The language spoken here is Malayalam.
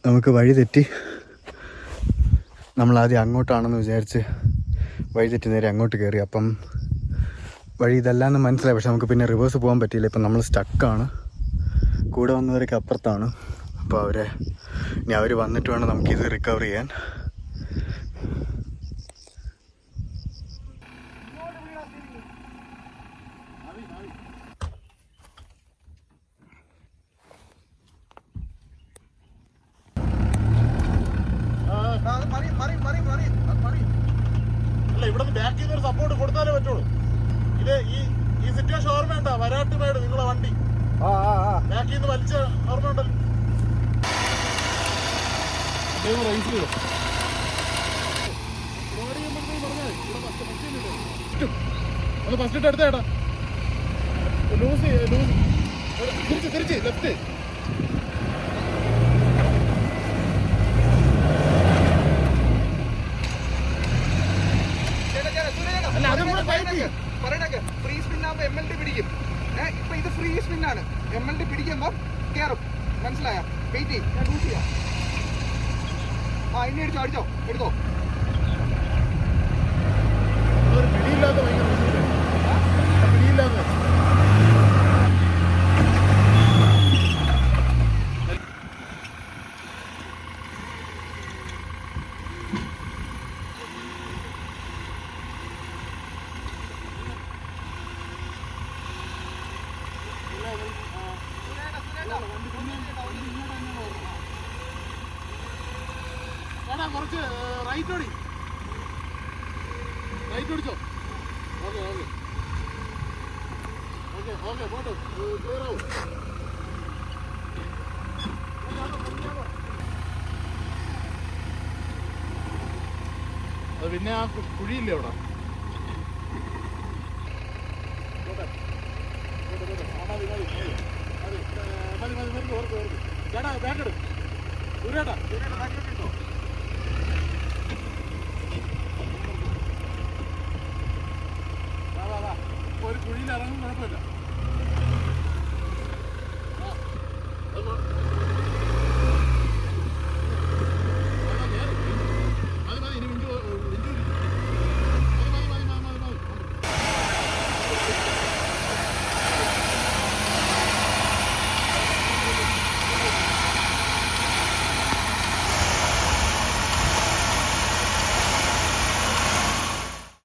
നമുക്ക് വഴി തെറ്റി. നമ്മളാദ്യം അങ്ങോട്ടാണെന്ന് വിചാരിച്ച് വഴി തെറ്റി നേരെ അങ്ങോട്ട് കയറി. അപ്പം വഴി ഇതല്ലാന്ന് മനസ്സിലായി. പക്ഷെ നമുക്ക് പിന്നെ റിവേഴ്സ് പോകാൻ പറ്റിയില്ല. ഇപ്പം നമ്മൾ സ്റ്റക്കാണ്. കൂടെ വന്നവരൊക്കെ അപ്പുറത്താണ്. അപ്പോൾ ഇനി അവർ വന്നിട്ട് വേണം നമുക്കിത് റിക്കവർ ചെയ്യാൻ. അല്ല, ഇവിടെ ബാക്കിൽ നിന്ന് ഒരു സപ്പോർട്ട് കൊടുത്താലേ പറ്റുള്ളൂ. ഇത് ഈ സിറ്റുവേഷൻ ഓർമ്മയുണ്ട? വരാട്ടുമേട് നിങ്ങളെ വണ്ടി ബാക്കിൽ നിന്ന് വലിച്ച ഓർമ്മയുണ്ടല്ലോ. അത് ഫസ്റ്റ് ഇട്ട് എടുത്തേട്ടാ. തിരിച്ച് ലെഫ്റ്റ്. ഫ്രീ സ്പിൻ ആകുമ്പോ MLT പിടിക്കും. ഇപ്പൊ ഇത് ഫ്രീ സ്പിൻ ആണ്. MLT പിടിക്കുമ്പോ കേറും. മനസ്സിലായോ? വെയിറ്റ് ചെയ്യും. ഞാൻ ലൂസ് ചെയ്യാം. ഇനി അടിച്ചോ എടുത്തോ. പിടിയില്ലാത്ത കുറച്ച് റൈറ്റ് ഓടിച്ചോ. ഓക്കെ പോട്ടെ. ക്ലിയർ ആവും. അത് പിന്നെ ആ കുഴിയില്ലേ അവിടെ. മതി. ചേട്ടാ ബാക്കെടു. ദൂരേട്ടാ ബാക്കെടുത്തോ. ഒരു കുഴിയിൽ ഇറങ്ങും കുഴപ്പമില്ല.